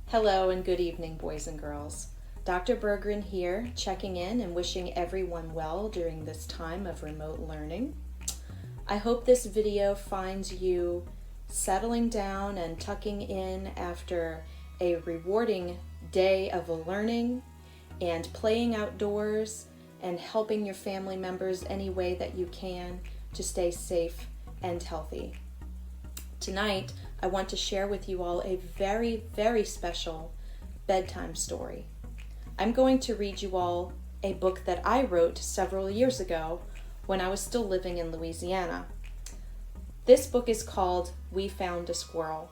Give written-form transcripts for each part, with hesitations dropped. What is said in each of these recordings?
Hello and good evening, boys and girls. Dr. Berggren here, checking in and wishing everyone well during this time of remote learning. I hope this video finds you settling down and tucking in after a rewarding day of learning and playing outdoors and helping your family members any way that you can to stay safe and healthy. Tonight, I want to share with you all a very, very special bedtime story. I'm going to read you all a book that I wrote several years ago when I was still living in Louisiana. This book is called We Found a Squirrel,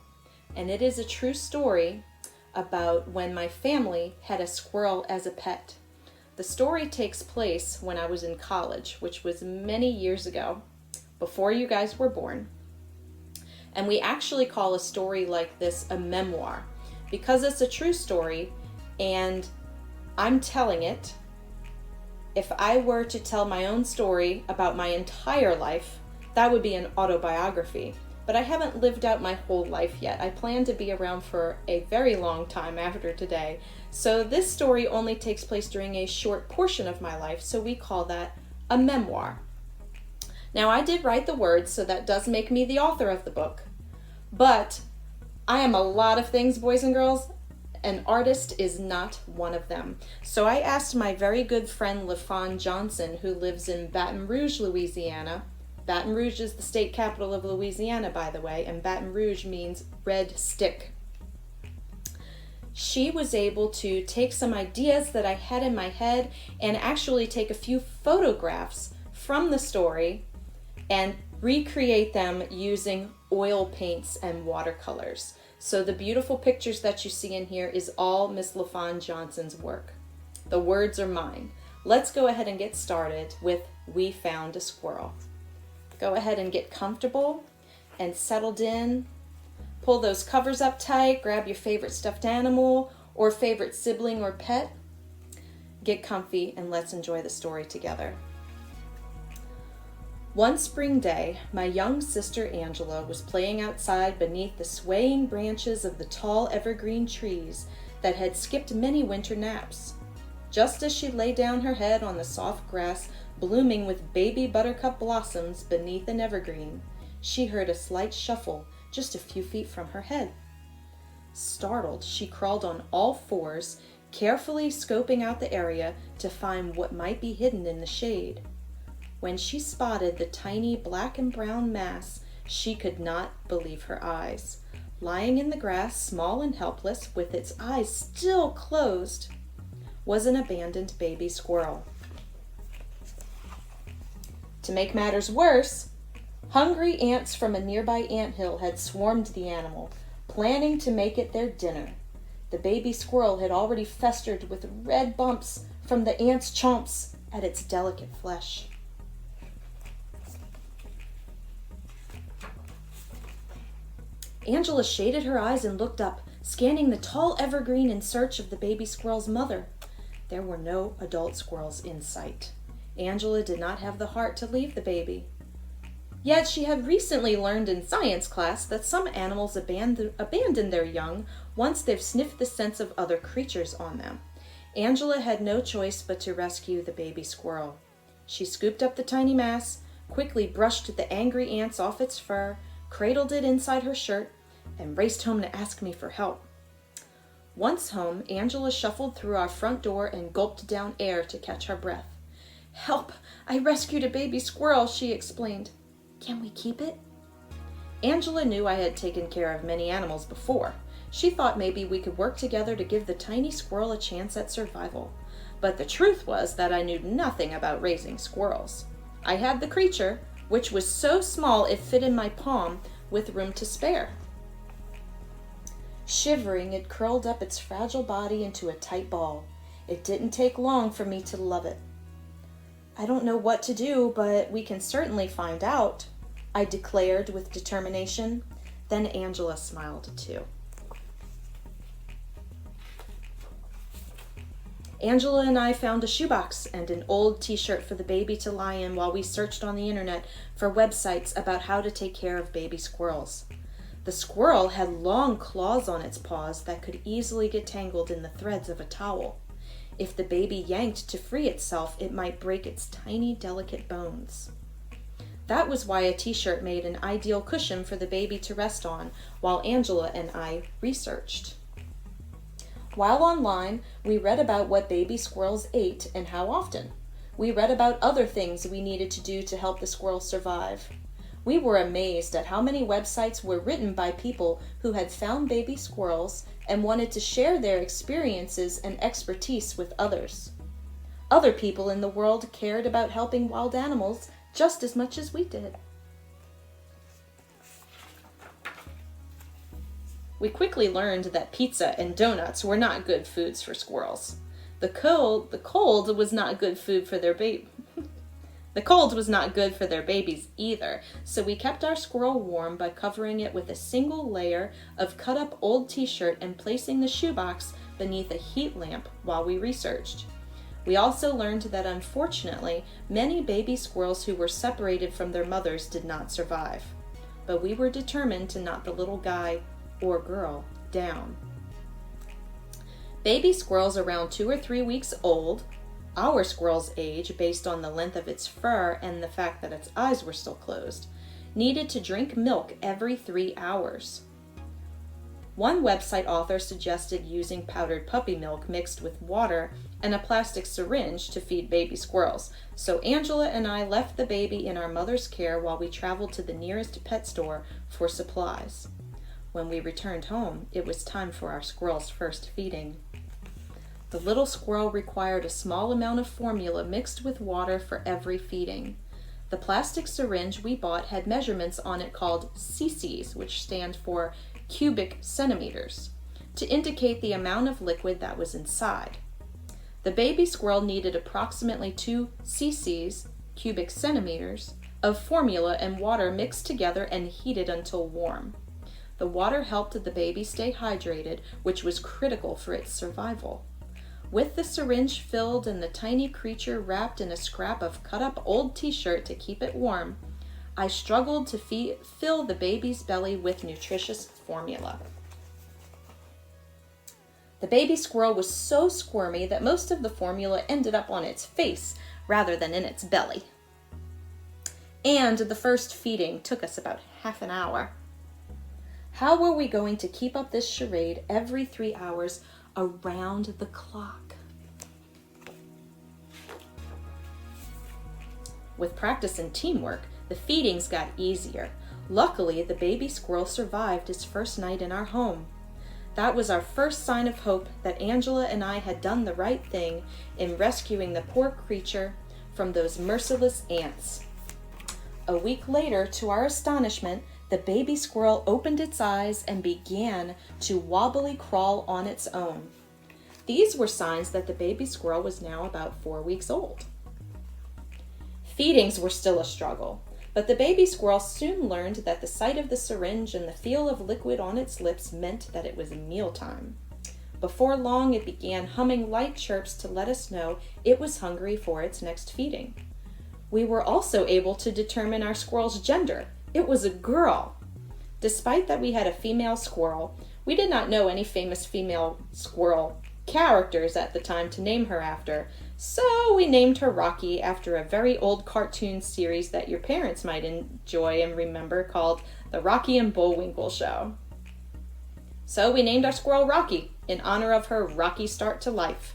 and it is a true story about when my family had a squirrel as a pet. The story takes place when I was in college, which was many years ago, before you guys were born. And we actually call a story like this a memoir because it's a true story and I'm telling it. If I were to tell my own story about my entire life, that would be an autobiography. But I haven't lived out my whole life yet. I plan to be around for a very long time after today. So this story only takes place during a short portion of my life, so we call that a memoir. Now, I did write the words, so that does make me the author of the book. But I am a lot of things, boys and girls. An artist is not one of them. So I asked my very good friend LaFawn Johnson, who lives in Baton Rouge, Louisiana. Baton Rouge is the state capital of Louisiana, by the way, and Baton Rouge means red stick. She was able to take some ideas that I had in my head and actually take a few photographs from the story and recreate them using oil paints and watercolors. So the beautiful pictures that you see in here is all Miss LaFawn Johnson's work. The words are mine. Let's go ahead and get started with We Found a Squirrel. Go ahead and get comfortable and settled in. Pull those covers up tight, grab your favorite stuffed animal or favorite sibling or pet. Get comfy and let's enjoy the story together. One spring day, my young sister Angela was playing outside beneath the swaying branches of the tall evergreen trees that had skipped many winter naps. Just as she lay down her head on the soft grass blooming with baby buttercup blossoms beneath an evergreen, she heard a slight shuffle just a few feet from her head. Startled, she crawled on all fours, carefully scoping out the area to find what might be hidden in the shade. When she spotted the tiny black and brown mass, she could not believe her eyes. Lying in the grass, small and helpless, with its eyes still closed, was an abandoned baby squirrel. To make matters worse, hungry ants from a nearby anthill had swarmed the animal, planning to make it their dinner. The baby squirrel had already festered with red bumps from the ants' chomps at its delicate flesh. Angela shaded her eyes and looked up, scanning the tall evergreen in search of the baby squirrel's mother. There were no adult squirrels in sight. Angela did not have the heart to leave the baby. Yet she had recently learned in science class that some animals abandon their young once they've sniffed the scents of other creatures on them. Angela had no choice but to rescue the baby squirrel. She scooped up the tiny mass, quickly brushed the angry ants off its fur, cradled it inside her shirt, and raced home to ask me for help. Once home, Angela shuffled through our front door and gulped down air to catch her breath. "Help! I rescued a baby squirrel," she explained. "Can we keep it?" Angela knew I had taken care of many animals before. She thought maybe we could work together to give the tiny squirrel a chance at survival. But the truth was that I knew nothing about raising squirrels. I had the creature, which was so small it fit in my palm with room to spare. Shivering, it curled up its fragile body into a tight ball. It didn't take long for me to love it. "I don't know what to do, but we can certainly find out," I declared with determination. Then Angela smiled too. Angela and I found a shoebox and an old t-shirt for the baby to lie in while we searched on the internet for websites about how to take care of baby squirrels. The squirrel had long claws on its paws that could easily get tangled in the threads of a towel. If the baby yanked to free itself, it might break its tiny, delicate bones. That was why a t-shirt made an ideal cushion for the baby to rest on, while Angela and I researched. While online, we read about what baby squirrels ate and how often. We read about other things we needed to do to help the squirrels survive. We were amazed at how many websites were written by people who had found baby squirrels and wanted to share their experiences and expertise with others. Other people in the world cared about helping wild animals just as much as we did. We quickly learned that pizza and donuts were not good foods for squirrels. The cold was not good food for their The cold was not good for their babies either, so we kept our squirrel warm by covering it with a single layer of cut-up old t-shirt and placing the shoebox beneath a heat lamp while we researched. We also learned that unfortunately, many baby squirrels who were separated from their mothers did not survive. But we were determined to knock the little guy or girl down. Baby squirrels around 2 or 3 weeks old, our squirrel's age based on the length of its fur and the fact that its eyes were still closed, needed to drink milk every 3 hours. One website author suggested using powdered puppy milk mixed with water and a plastic syringe to feed baby squirrels, so Angela and I left the baby in our mother's care while we traveled to the nearest pet store for supplies. When we returned home, it was time for our squirrel's first feeding. The little squirrel required a small amount of formula mixed with water for every feeding. The plastic syringe we bought had measurements on it called cc's, which stand for cubic centimeters, to indicate the amount of liquid that was inside. The baby squirrel needed approximately 2 cc's, cubic centimeters, of formula and water mixed together and heated until warm. The water helped the baby stay hydrated, which was critical for its survival. With the syringe filled and the tiny creature wrapped in a scrap of cut-up old t-shirt to keep it warm, I struggled to fill the baby's belly with nutritious formula. The baby squirrel was so squirmy that most of the formula ended up on its face rather than in its belly. And the first feeding took us about half an hour. How were we going to keep up this charade every 3 hours around the clock? With practice and teamwork, the feedings got easier. Luckily, the baby squirrel survived its first night in our home. That was our first sign of hope that Angela and I had done the right thing in rescuing the poor creature from those merciless ants. A week later, to our astonishment, the baby squirrel opened its eyes and began to wobbly crawl on its own. These were signs that the baby squirrel was now about 4 weeks old. Feedings were still a struggle, but the baby squirrel soon learned that the sight of the syringe and the feel of liquid on its lips meant that it was mealtime. Before long, it began humming light chirps to let us know it was hungry for its next feeding. We were also able to determine our squirrel's gender. It was a girl. Despite that we had a female squirrel, we did not know any famous female squirrel characters at the time to name her after, so we named her Rocky after a very old cartoon series that your parents might enjoy and remember called The Rocky and Bullwinkle Show. So we named our squirrel Rocky in honor of her rocky start to life.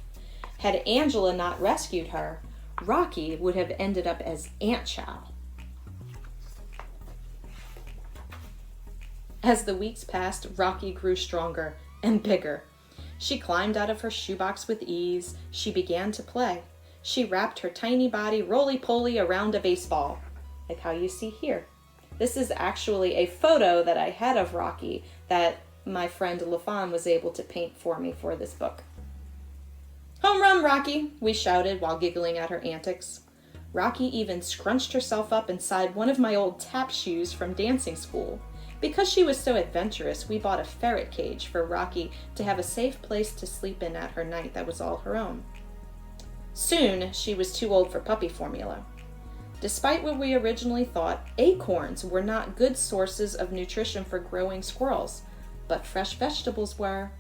Had Angela not rescued her, Rocky would have ended up as Aunt Chow. As the weeks passed, Rocky grew stronger and bigger. She climbed out of her shoebox with ease. She began to play. She wrapped her tiny body roly-poly around a baseball, like how you see here. This is actually a photo that I had of Rocky that my friend LaFawn was able to paint for me for this book. "Home run, Rocky!" we shouted while giggling at her antics. Rocky even scrunched herself up inside one of my old tap shoes from dancing school. Because she was so adventurous, we bought a ferret cage for Rocky to have a safe place to sleep in at her night that was all her own. Soon, she was too old for puppy formula. Despite what we originally thought, acorns were not good sources of nutrition for growing squirrels, but fresh vegetables were.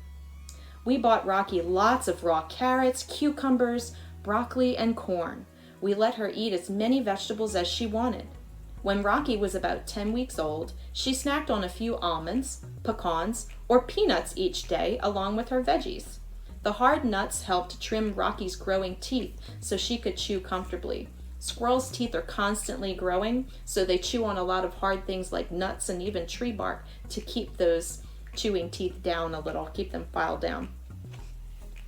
We bought Rocky lots of raw carrots, cucumbers, broccoli, and corn. We let her eat as many vegetables as she wanted. When Rocky was about 10 weeks old, she snacked on a few almonds, pecans, or peanuts each day along with her veggies. The hard nuts helped trim Rocky's growing teeth so she could chew comfortably. Squirrels' teeth are constantly growing, so they chew on a lot of hard things like nuts and even tree bark to keep those chewing teeth down a little, keep them filed down.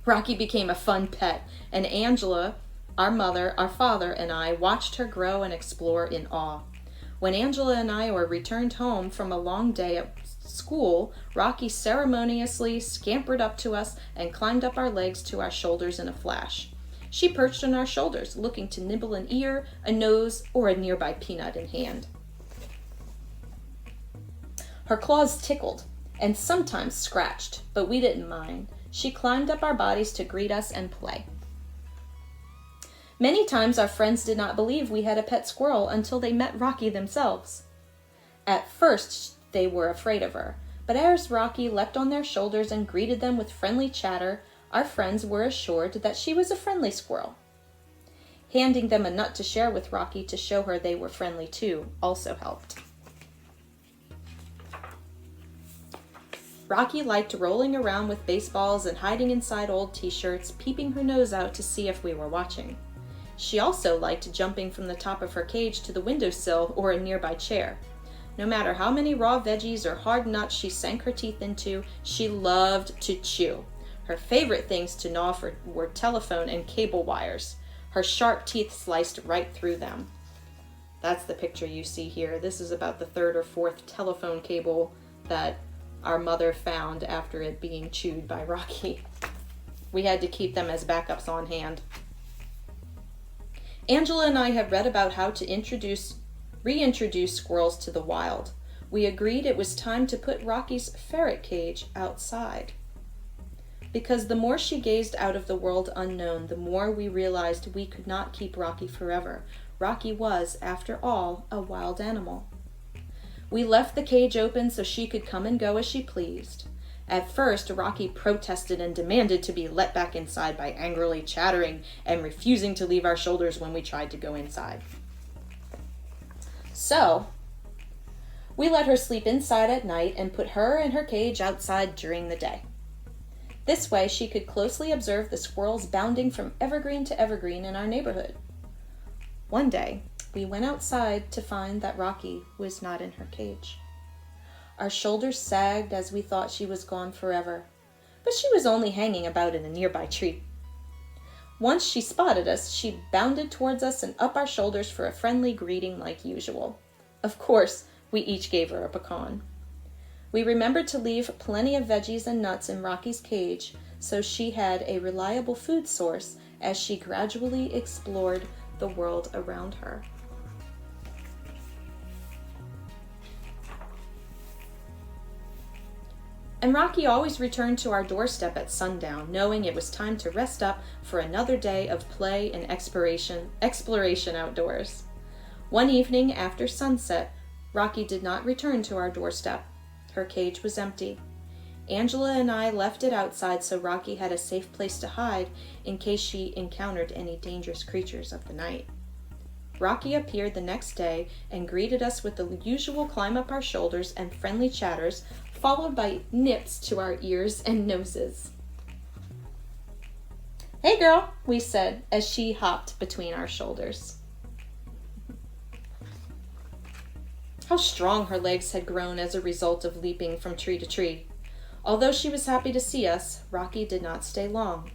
Rocky became a fun pet, and Angela, our mother, our father, and I watched her grow and explore in awe. When Angela and I were returned home from a long day at school, Rocky ceremoniously scampered up to us and climbed up our legs to our shoulders in a flash. She perched on our shoulders, looking to nibble an ear, a nose, or a nearby peanut in hand. Her claws tickled and sometimes scratched, but we didn't mind. She climbed up our bodies to greet us and play. Many times our friends did not believe we had a pet squirrel until they met Rocky themselves. At first, they were afraid of her, but as Rocky leapt on their shoulders and greeted them with friendly chatter, our friends were assured that she was a friendly squirrel. Handing them a nut to share with Rocky to show her they were friendly too also helped. Rocky liked rolling around with baseballs and hiding inside old t-shirts, peeping her nose out to see if we were watching. She also liked jumping from the top of her cage to the windowsill or a nearby chair. No matter how many raw veggies or hard nuts she sank her teeth into, she loved to chew. Her favorite things to gnaw were telephone and cable wires. Her sharp teeth sliced right through them. That's the picture you see here. This is about the third or fourth telephone cable that our mother found after it being chewed by Rocky. We had to keep them as backups on hand. Angela and I had read about how to reintroduce squirrels to the wild. We agreed it was time to put Rocky's ferret cage outside. Because the more she gazed out of the world unknown, the more we realized we could not keep Rocky forever. Rocky was, after all, a wild animal. We left the cage open so she could come and go as she pleased. At first, Rocky protested and demanded to be let back inside by angrily chattering and refusing to leave our shoulders when we tried to go inside. So, we let her sleep inside at night and put her and her cage outside during the day. This way, she could closely observe the squirrels bounding from evergreen to evergreen in our neighborhood. One day, we went outside to find that Rocky was not in her cage. Our shoulders sagged as we thought she was gone forever, but she was only hanging about in a nearby tree. Once she spotted us, she bounded towards us and up our shoulders for a friendly greeting like usual. Of course, we each gave her a pecan. We remembered to leave plenty of veggies and nuts in Rocky's cage so she had a reliable food source as she gradually explored the world around her. And Rocky always returned to our doorstep at sundown, knowing it was time to rest up for another day of play and exploration outdoors. One evening after sunset, Rocky did not return to our doorstep. Her cage was empty. Angela and I left it outside so Rocky had a safe place to hide in case she encountered any dangerous creatures of the night. Rocky appeared the next day and greeted us with the usual climb up our shoulders and friendly chatters, followed by nips to our ears and noses. "Hey girl," we said as she hopped between our shoulders. How strong her legs had grown as a result of leaping from tree to tree. Although she was happy to see us, Rocky did not stay long.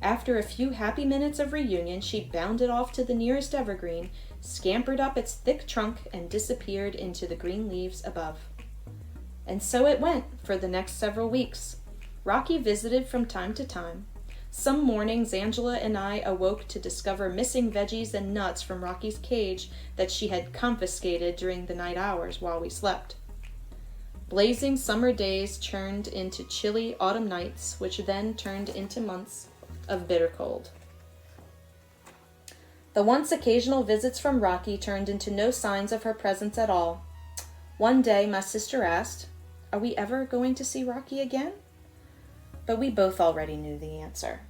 After a few happy minutes of reunion, she bounded off to the nearest evergreen, scampered up its thick trunk, and disappeared into the green leaves above. And so it went for the next several weeks. Rocky visited from time to time. Some mornings, Angela and I awoke to discover missing veggies and nuts from Rocky's cage that she had confiscated during the night hours while we slept. Blazing summer days turned into chilly autumn nights, which then turned into months of bitter cold. The once occasional visits from Rocky turned into no signs of her presence at all. One day, my sister asked, "Are we ever going to see Rocky again?" But we both already knew the answer.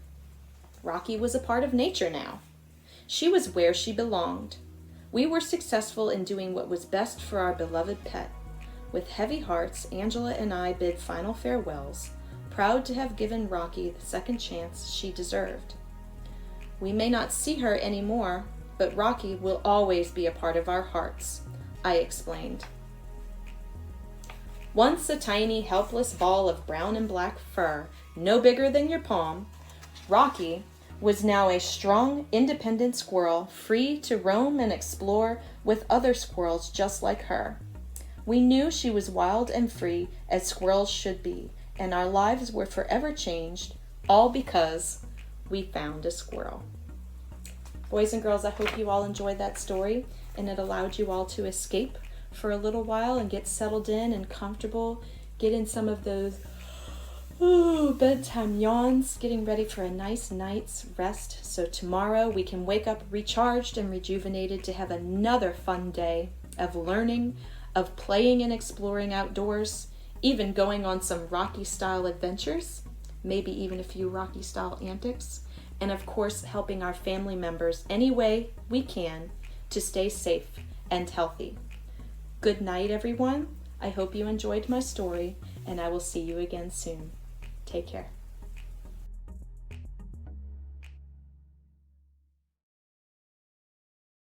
Rocky was a part of nature now. She was where she belonged. We were successful in doing what was best for our beloved pet. With heavy hearts, Angela and I bid final farewells, proud to have given Rocky the second chance she deserved. We may not see her anymore, but Rocky will always be a part of our hearts, I explained. Once a tiny, helpless ball of brown and black fur, no bigger than your palm, Rocky was now a strong, independent squirrel, free to roam and explore with other squirrels just like her. We knew she was wild and free, as squirrels should be, and our lives were forever changed, all because we found a squirrel. Boys and girls, I hope you all enjoyed that story, and it allowed you all to escape for a little while and get settled in and comfortable, get in some of those bedtime yawns, getting ready for a nice night's rest so tomorrow we can wake up recharged and rejuvenated to have another fun day of learning, of playing and exploring outdoors, even going on some Rocky-style adventures, maybe even a few Rocky-style antics, and of course helping our family members any way we can to stay safe and healthy. Good night, everyone. I hope you enjoyed my story, and I will see you again soon. Take care.